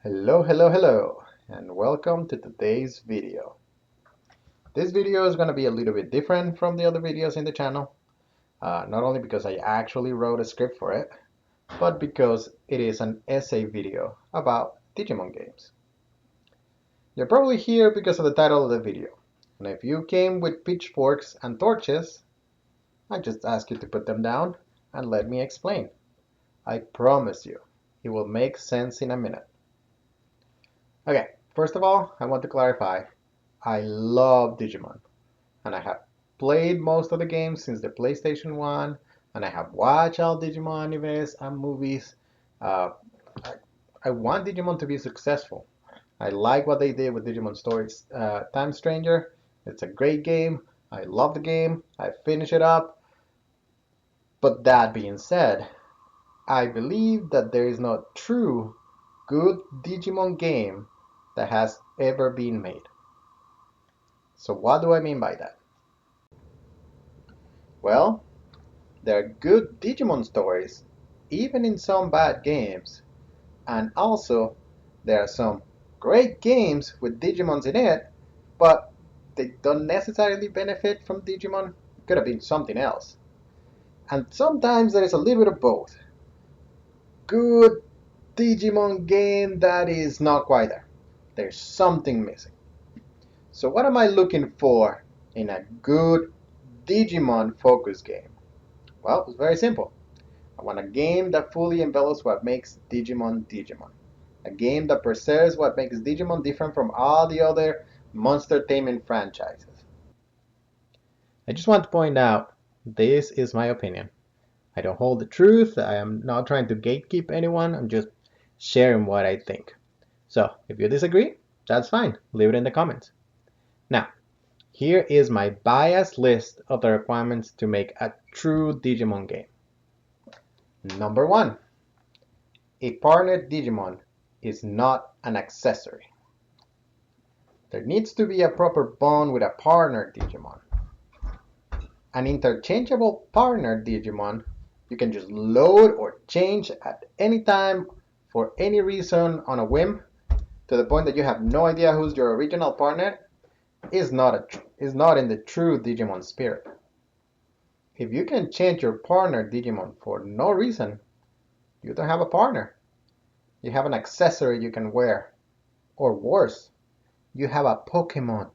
Hello, and welcome to today's video. This video is going to be a little bit different from the other videos in the channel, not only because I actually wrote a script for it, but because it is an essay video about Digimon games. You're probably here because of the title of the video, and if you came with pitchforks and torches, I just ask you to put them down and let me explain. I promise you, it will make sense in a minute. Okay, first of all, I want to clarify, I love Digimon, and I have played most of the games since the PlayStation 1, and I have watched all Digimon animes and movies. Uh, I, I want Digimon to be successful. I like what they did with Digimon Stories Time Stranger. It's a great game. I love the game. I finished it up. But that being said, I believe that there is no true good Digimon game that has ever been made. So what do I mean by that? Well, there are good Digimon stories, even in some bad games, and also there are some great games with Digimons in it, but they don't necessarily benefit from Digimon. It could have been something else. And sometimes there is a little bit of both. Good Digimon game that is not quite there. There's something missing. So what am I looking for in a good Digimon focus game? Well, it's very simple. I want a game that fully envelops what makes Digimon Digimon. A game that preserves what makes Digimon different from all the other monstertainment franchises. I just want to point out, this is my opinion. I don't hold the truth, I am not trying to gatekeep anyone, I'm just sharing what I think. So, if you disagree, that's fine, leave it in the comments. Now, here is my biased list of the requirements to make a true Digimon game. Number 1. A partnered Digimon is not an accessory. There needs to be a proper bond with a partner Digimon. An interchangeable partner Digimon you can just load or change at any time for any reason on a whim to the point that you have no idea who's your original partner is not in the true Digimon spirit. If you can change your partner Digimon for no reason, you don't have a partner. You have an accessory you can wear. Or worse, you have a Pokemon.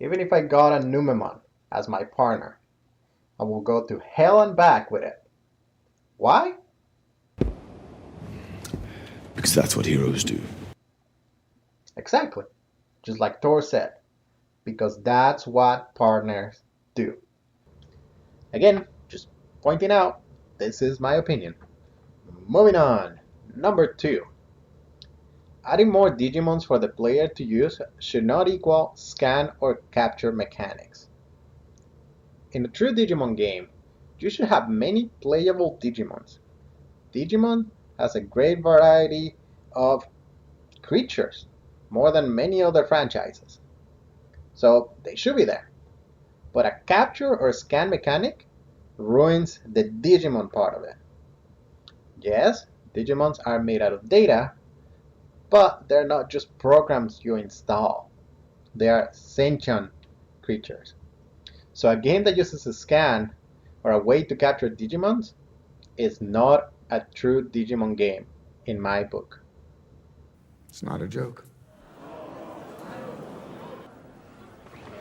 Even if I got a Numemon as my partner, I will go to hell and back with it. Why? Because that's what heroes do. Exactly. Just like Thor said. Because that's what partners do. Again, just pointing out, this is my opinion. Moving on. Number 2. Adding more Digimons for the player to use should not equal scan or capture mechanics. In a true Digimon game, you should have many playable Digimons. Digimon has a great variety of creatures, more than many other franchises. So they should be there. But a capture or scan mechanic ruins the Digimon part of it. Yes, Digimons are made out of data, but they're not just programs you install. They are sentient creatures. So a game that uses a scan or a way to capture Digimons is not a true Digimon game, in my book. It's not a joke.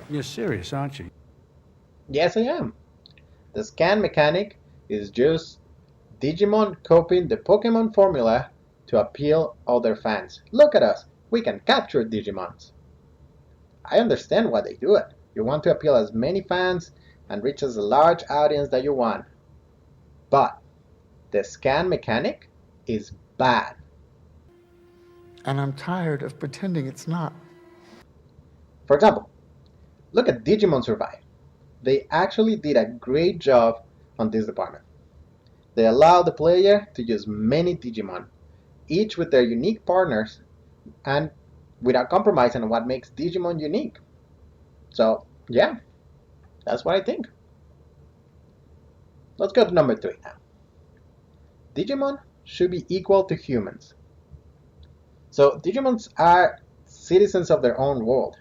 You're serious, aren't you? Yes, I am. The scan mechanic is just Digimon copying the Pokemon formula to appeal other fans. Look at us, we can capture Digimons. I understand why they do it. You want to appeal as many fans and reach as large audience that you want. But the scan mechanic is bad. And I'm tired of pretending it's not. For example, look at Digimon Survive. They actually did a great job on this department. They allow the player to use many Digimon, each with their unique partners, and without compromising on what makes Digimon unique. So, yeah, that's what I think. Let's go to number 3 now. Digimon should be equal to humans. So Digimons are citizens of their own world.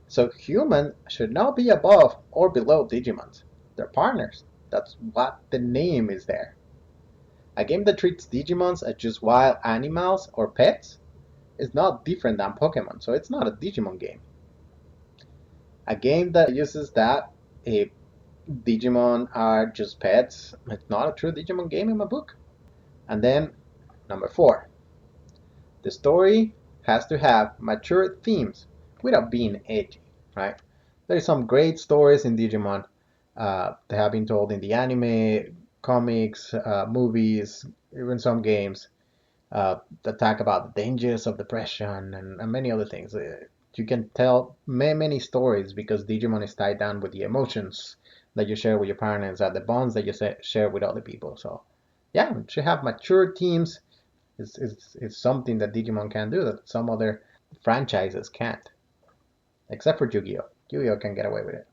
So humans should not be above or below Digimons. They're partners. That's what the name is there. A game that treats Digimons as just wild animals or pets is not different than Pokemon, so it's not a Digimon game. A game that uses that if Digimon are just pets, it's not a true Digimon game in my book. And then number 4, the story has to have mature themes without being edgy, right? There's some great stories in Digimon that have been told in the anime, comics, movies, even some games that talk about the dangers of depression and many other things. You can tell many stories because Digimon is tied down with the emotions that you share with your parents and the bonds that you share with other people. So, yeah, it should have mature themes is something that Digimon can do that some other franchises can't, except for Yu-Gi-Oh! Yu-Gi-Oh! Can get away with it.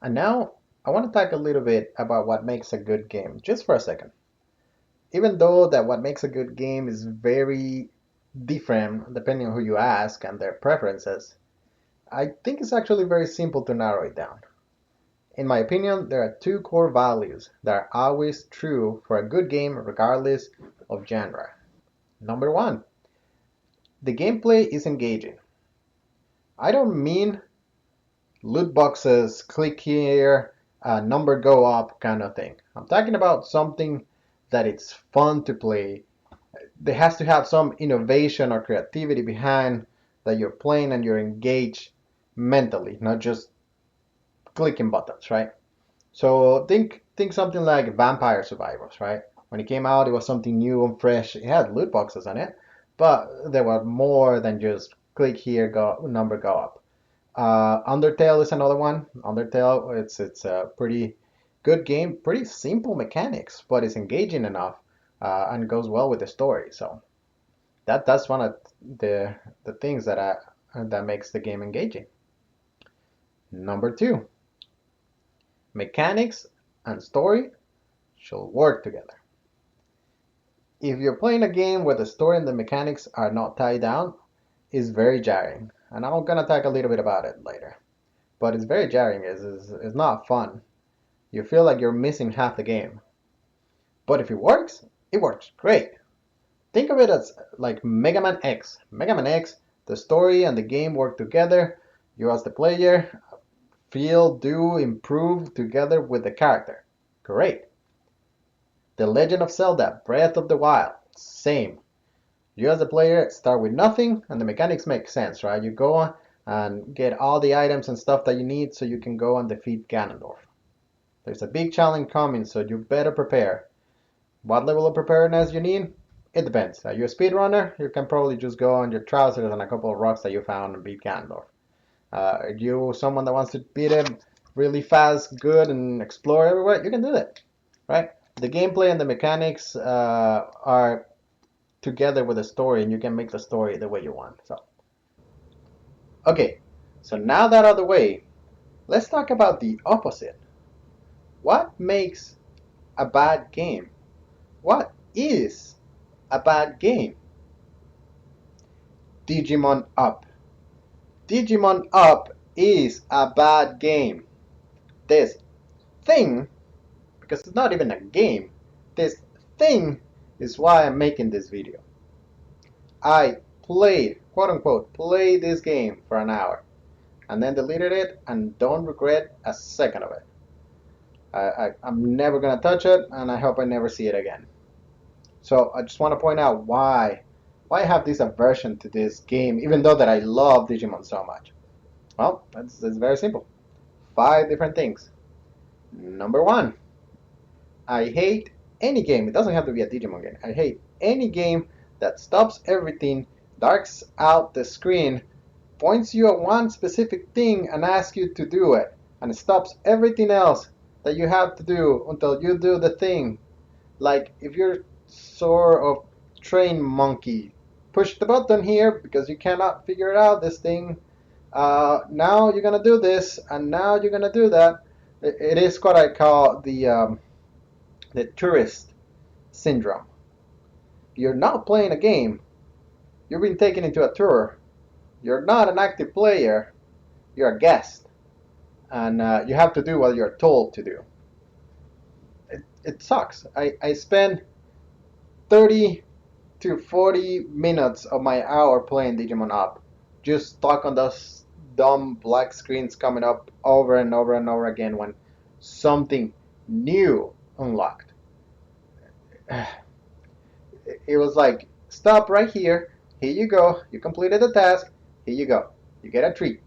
And now I want to talk a little bit about what makes a good game, just for a second. Even though that what makes a good game is very different depending on who you ask and their preferences, I think it's actually very simple to narrow it down. In my opinion, there are two core values that are always true for a good game regardless of genre. Number one, the gameplay is engaging. I don't mean loot boxes, click here, number go up kind of thing. I'm talking about something that it's fun to play. There has to have some innovation or creativity behind that you're playing and you're engaged mentally, not just clicking buttons, right? So think something like Vampire Survivors, right? When it came out, it was something new and fresh. It had loot boxes on it, but there were more than just click here, go number go up. Undertale is another one. Undertale, it's a pretty good game, pretty simple mechanics, but it's engaging enough and goes well with the story. So that's one of the things that makes the game engaging. Number two, mechanics and story should work together. If you're playing a game where the story and the mechanics are not tied down, it's very jarring. And I'm gonna talk a little bit about it later. But it's very jarring. It's not fun. You feel like you're missing half the game. But if it works great. Think of it as like Mega Man X. Mega Man X, the story and the game work together. You as the player feel, do, improve together with the character. Great. The Legend of Zelda, Breath of the Wild, same. You as a player start with nothing and the mechanics make sense, right? You go on and get all the items and stuff that you need so you can go and defeat Ganondorf. There's a big challenge coming, so you better prepare. What level of preparedness you need? It depends. Are you a speedrunner? You can probably just go on your trousers and a couple of rocks that you found and beat Ganondorf. Are you someone that wants to beat him really fast, good, and explore everywhere? You can do that, right? The gameplay and the mechanics are together with the story, and you can make the story the way you want. So, okay. So now that out of the way, let's talk about the opposite. What makes a bad game? What is a bad game? Digimon Up. Digimon Up is a bad game. This thing, because it's not even a game, this thing is why I'm making this video. I played, quote unquote, played this game for an hour and then deleted it and don't regret a second of it. I'm never going to touch it and I hope I never see it again. So I just want to point out why I have this aversion to this game, even though that I love Digimon so much. Well, it's very simple. 5 different things. Number one, I hate any game. It doesn't have to be a Digimon game. I hate any game that stops everything, darks out the screen, points you at one specific thing and asks you to do it, and it stops everything else that you have to do until you do the thing. Like if you're sort of train monkey, push the button here because you cannot figure it out. This thing. Now you're gonna do this, and now you're gonna do that. It is what I call the tourist syndrome. You're not playing a game. You've been taken into a tour. You're not an active player. You're a guest, and you have to do what you're told to do. It sucks. I spend 30 to 40 minutes of my hour playing Digimon Up, just stuck on those dumb black screens coming up over and over and over again when something new unlocked. It was like, stop right here. Here you go. You completed the task. Here you go. You get a treat.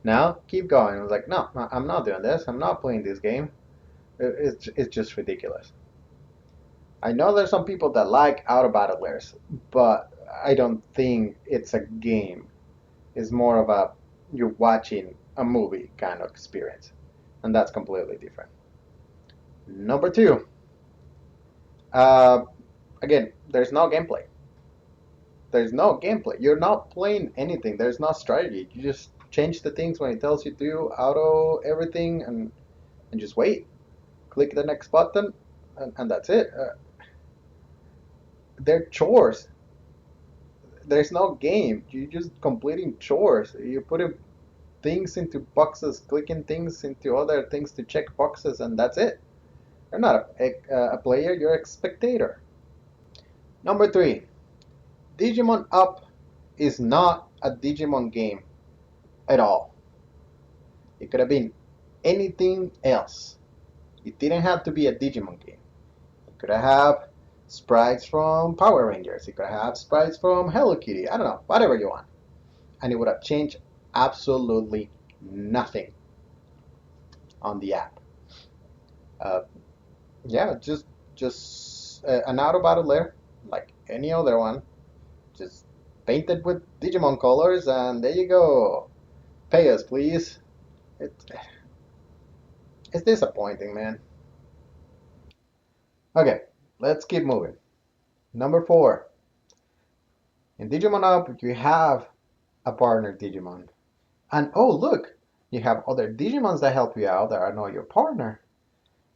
Now keep going. I was like, no, I'm not doing this. I'm not playing this game. It's just ridiculous. I know there's some people that like auto battlers, but I don't think it's a game. It's more of a you're watching a movie kind of experience, and that's completely different. Number two, uh, again, there's no gameplay. There's no gameplay. You're not playing anything. There's no strategy. You just change the things when it tells you to auto everything, and just wait. Click the next button, and that's it. They're chores. There's no game. You're just completing chores. You're putting things into boxes, clicking things into other things to check boxes, and that's it. You're not a player, you're a spectator. Number three, Digimon Up is not a Digimon game at all. It could have been anything else. It didn't have to be a Digimon game. It could have sprites from Power Rangers. It could have sprites from Hello Kitty. I don't know, whatever you want. And it would have changed absolutely nothing on the app. Uh, yeah, just an auto battle layer like any other one, just painted with Digimon colors, and there you go. Pay us, please. It, it's disappointing, man. Okay, let's keep moving. Number four. In Digimon Up, you have a partner Digimon. And oh, look, you have other Digimons that help you out that are not your partner.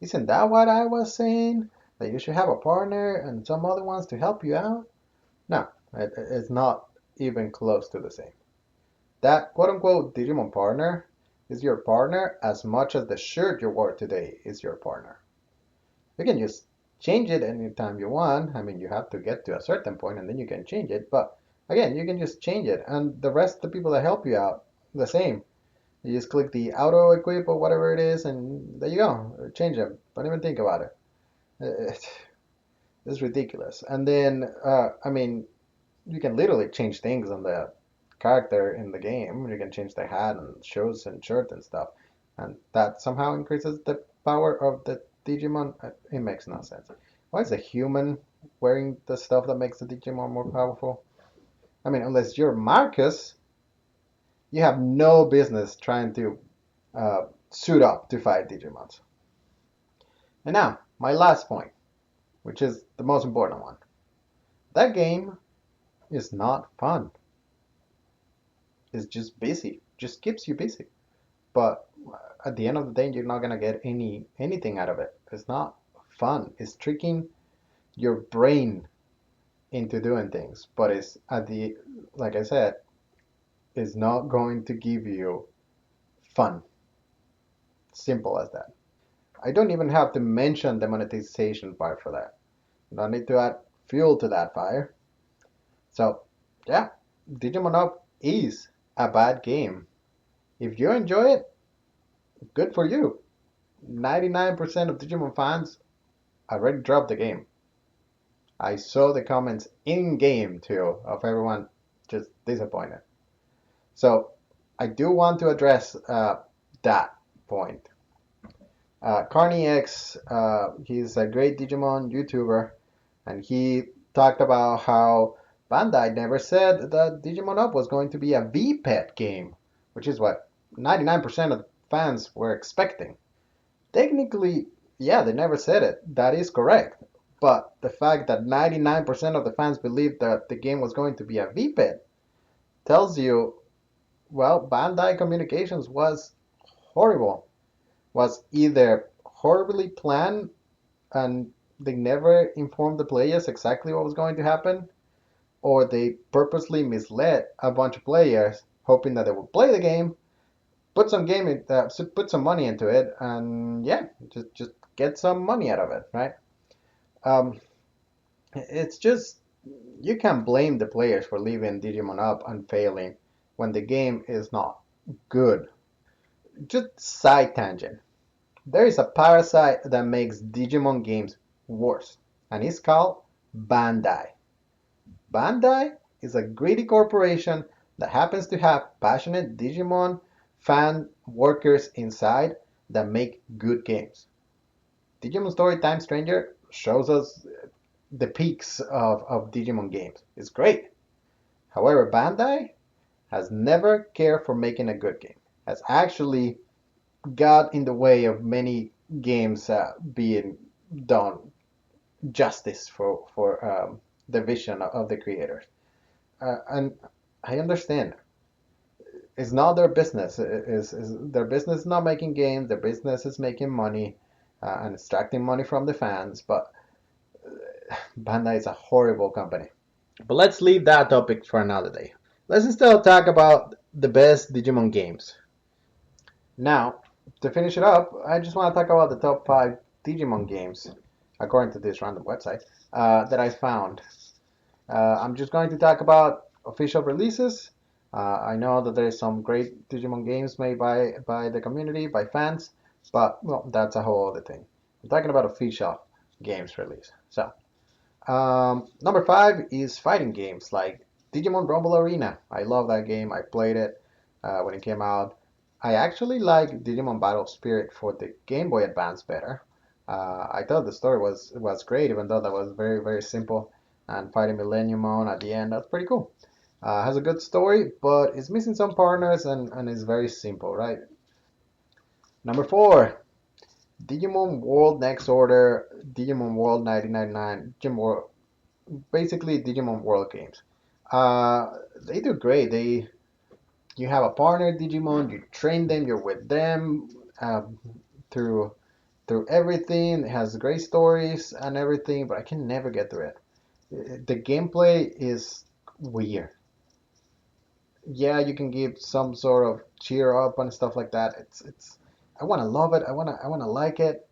Isn't that what I was saying? That you should have a partner and some other ones to help you out? No, it's not even close to the same. That quote unquote Digimon partner is your partner as much as the shirt you wore today is your partner. You can just change it anytime you want. I mean, you have to get to a certain point and then you can change it. But again, you can just change it. And the rest of the people that help you out, the same. You just click the auto equip or whatever it is, and there you go. Change them. Don't even think about it. It's ridiculous. And then, I mean, you can literally change things on the character in the game. You can change the hat and shoes and shirt and stuff, and that somehow increases the power of the Digimon. It makes no sense. Why is a human wearing the stuff that makes the Digimon more powerful? I mean, unless you're Marcus, you have no business trying to suit up to fight Digimons. And now, my last point, which is the most important one. That game is not fun. It's just busy. Just keeps you busy. But at the end of the day, you're not gonna get anything out of it. It's not fun. It's tricking your brain into doing things, but it's at the like I said, it's not going to give you fun. Simple as that. I don't even have to mention the monetization part for that. Don't need to add fuel to that fire. So yeah, Digimon Up is a bad game. If you enjoy it, good for you. 99% of Digimon fans already dropped the game. I saw the comments in game too of everyone just disappointed. So I do want to address that point. Carney X, he's a great Digimon YouTuber, and he talked about how Bandai never said that Digimon Up was going to be a VPET game, which is what 99% of fans were expecting. Technically, yeah, they never said it. That is correct. But the fact that 99% of the fans believed that the game was going to be a VPET tells you, well, Bandai Communications was horrible. Was either horribly planned and they never informed the players exactly what was going to happen, or they purposely misled a bunch of players, hoping that they would play the game, put some money into it, and yeah, just get some money out of it, right? Um, it's just you can't blame the players for leaving Digimon up and failing when the game is not good. Just side tangent. There is a parasite that makes Digimon games worse, and it's called Bandai. Bandai is a greedy corporation that happens to have passionate Digimon fan workers inside that make good games. Digimon Story Time Stranger shows us the peaks of Digimon games. It's great. However, Bandai has never cared for making a good game, has actually got in the way of many games being done justice for the vision of the creators. And I understand it's not their business. Is their business is not making games. Their business is making money and extracting money from the fans. But Bandai is a horrible company. But let's leave that topic for another day. Let's instead talk about the best Digimon games. Now, to finish it up, I just want to talk about the top five Digimon games, according to this random website, that I found. I'm just going to talk about official releases. I know that there's some great Digimon games made by the community, by fans, but well, that's a whole other thing. I'm talking about official games release. So, number five is fighting games like Digimon Rumble Arena. I love that game. I played it when it came out. I actually like Digimon Battle Spirit for the Game Boy Advance better. I thought the story was great, even though that was very simple. And fighting Millenniumon at the end, that's pretty cool. Has a good story, but it's missing some partners and is very simple, right? Number four, Digimon World Next Order, Digimon World 1999, Digimon World, basically Digimon World games. They do great. You have a partner Digimon, you train them, you're with them through everything. It has great stories and everything, but I can never get through it. The gameplay is weird. Yeah, you can give some sort of cheer up and stuff like that. It's I want to love it. I want to like it.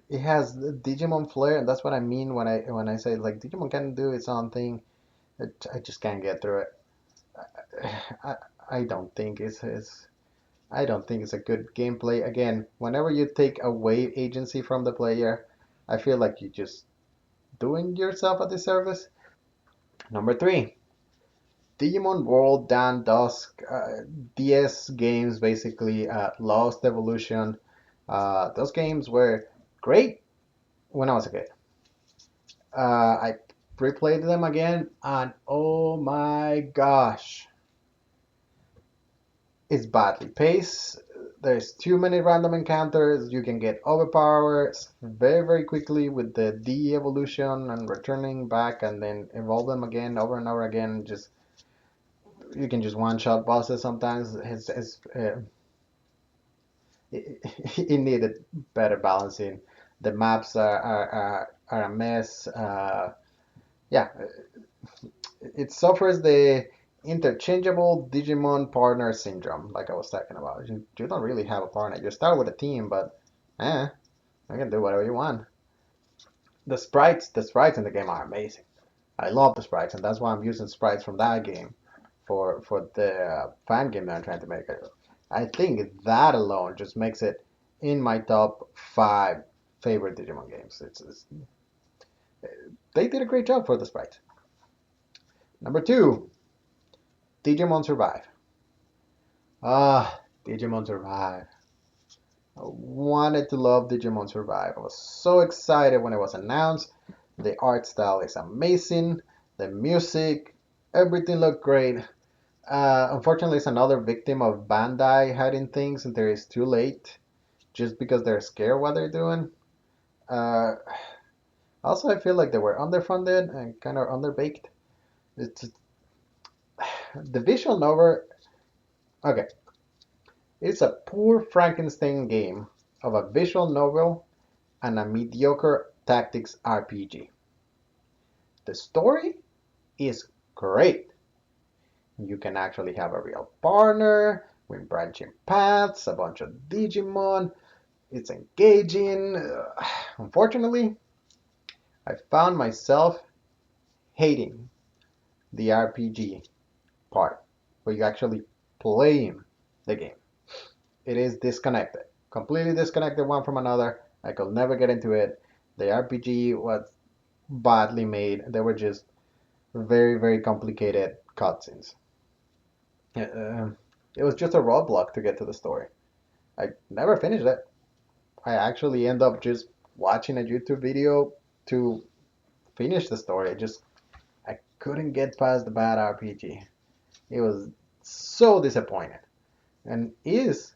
It has the Digimon flair, and that's what I mean when I say like Digimon can do its own thing. I just can't get through it. I, I don't think I don't think it's a good gameplay. Again, whenever you take away agency from the player, I feel like you're just doing yourself a disservice. Number three, Digimon World Dan Dusk, DS games basically, Lost Evolution. Those games were great when I was a kid. I replayed them again, and oh my gosh, it's badly paced. There's too many random encounters. You can get overpowered very quickly with the D evolution and returning back and then evolve them again over and over again. Just you can just one shot bosses sometimes. It needed better balancing. The maps are a mess. Yeah, it suffers the interchangeable Digimon partner syndrome, like I was talking about. You don't really have a partner. You start with a team, but eh, you can do whatever you want. The sprites in the game are amazing. I love the sprites, and that's why I'm using sprites from that game for the fan game that I'm trying to make. I think that alone just makes it in my top five favorite Digimon games. They did a great job for the sprites. Number two, Digimon Survive. Digimon Survive. I wanted to love Digimon Survive. I was so excited when it was announced. The art style is amazing. The music, everything looked great. Unfortunately, it's another victim of Bandai hiding things until it's too late, just because they're scared what they're doing. Uh, Also, I feel like they were underfunded and kind of underbaked. It's the visual novel. Okay, it's a poor Frankenstein game of a visual novel and a mediocre tactics RPG. The story is great. You can actually have a real partner with branching paths, a bunch of Digimon. It's engaging. Unfortunately, I found myself hating the RPG part, where you actually playing the game. It is disconnected, completely disconnected one from another. I could never get into it. The RPG was badly made. They were just very, very complicated cutscenes. Uh, it was just a roadblock to get to the story. I never finished it. I actually end up just watching a YouTube video to finish the story. I couldn't get past the bad RPG. It was so disappointing, and is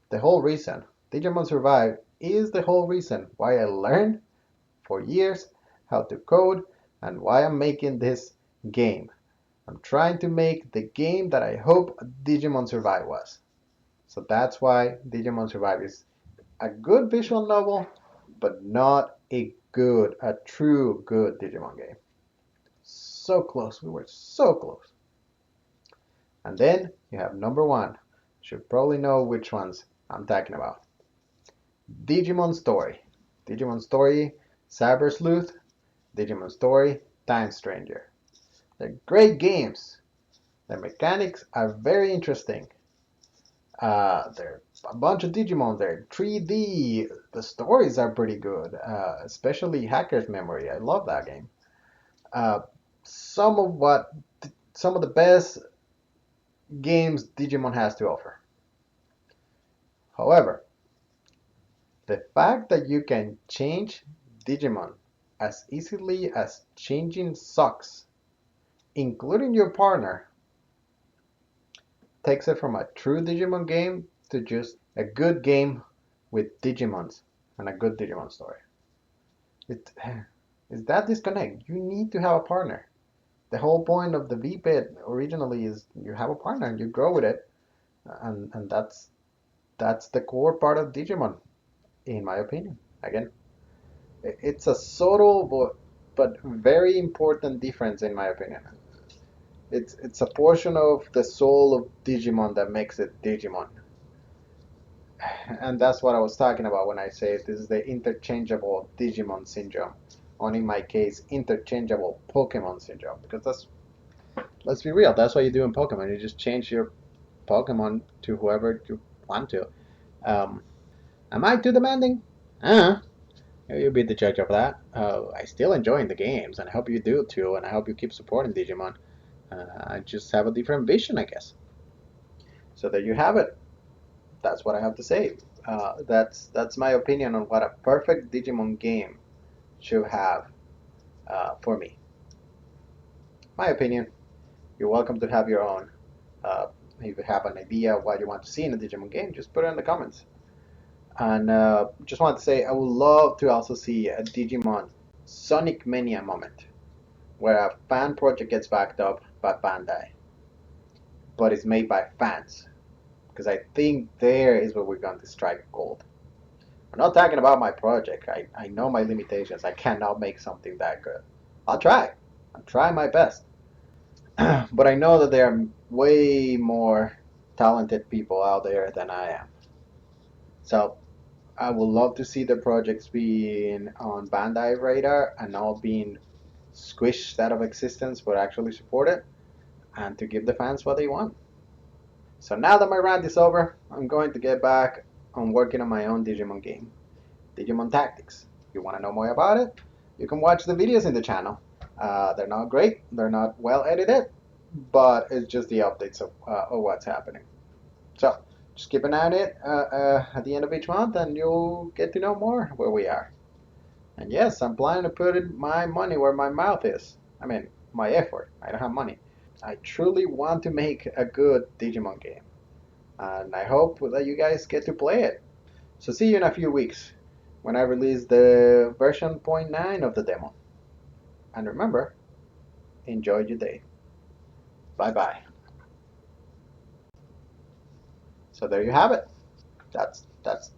the whole reason Digimon Survive is the whole reason why I learned for years how to code and why I'm making this game. I'm trying to make the game that I hope Digimon Survive was. So that's why Digimon Survive is a good visual novel, but not a true good Digimon game. So close, we were so close. And then you have number one. Should probably know which ones I'm talking about. Digimon Story. Digimon Story, Cyber Sleuth, Digimon Story, Time Stranger. They're great games. The mechanics are very interesting. There are a bunch of Digimon there. 3D. The stories are pretty good, especially Hacker's Memory. I love that game. Uh, some of what, some of the best games Digimon has to offer. However, the fact that you can change Digimon as easily as changing socks, including your partner, takes it from a true Digimon game to just a good game with Digimons and a good Digimon story. It is that disconnect. You need to have a partner. The whole point of the VPIT originally is you have a partner and you grow with it, and that's the core part of Digimon, in my opinion. Again, it's a subtle but very important difference, in my opinion. It's a portion of the soul of Digimon that makes it Digimon. And that's what I was talking about when I say this is the interchangeable Digimon syndrome. Or in my case, interchangeable Pokemon syndrome. Because let's be real, that's what you do in Pokemon. You just change your Pokemon to whoever you want to. Um, am I too demanding? Uh, you'll be the judge of that. I still enjoy the games, and I hope you do too, and I hope you keep supporting Digimon. I just have a different vision, I guess. So there you have it. That's what I have to say. That's my opinion on what a perfect Digimon game should have for me. My opinion. You're welcome to have your own. Uh, if you have an idea of what you want to see in a Digimon game, just put it in the comments. And just want to say, I would love to also see a Digimon Sonic Mania moment, where a fan project gets backed up by Bandai, but it's made by fans. Because I think there is where we're going to strike gold. I'm not talking about my project. I know my limitations. I cannot make something that good. I'll try. I'll try my best. But I know that there are way more talented people out there than I am. So I would love to see the projects being on Bandai radar and not being squished out of existence, but actually supported and to give the fans what they want. So now that my rant is over, I'm going to get back on working on my own Digimon game, Digimon Tactics. If you want to know more about it, you can watch the videos in the channel. They're not great, they're not well edited, but it's just the updates of what's happening. So just keep an eye on it at the end of each month, and you'll get to know more where we are. And yes, I'm planning to put my money where my mouth is. I mean, my effort. I don't have money. I truly want to make a good Digimon game, and I hope that you guys get to play it. So see you in a few weeks when I release the version 0.9 of the demo. And remember, enjoy your day. Bye bye. So there you have it. That's that.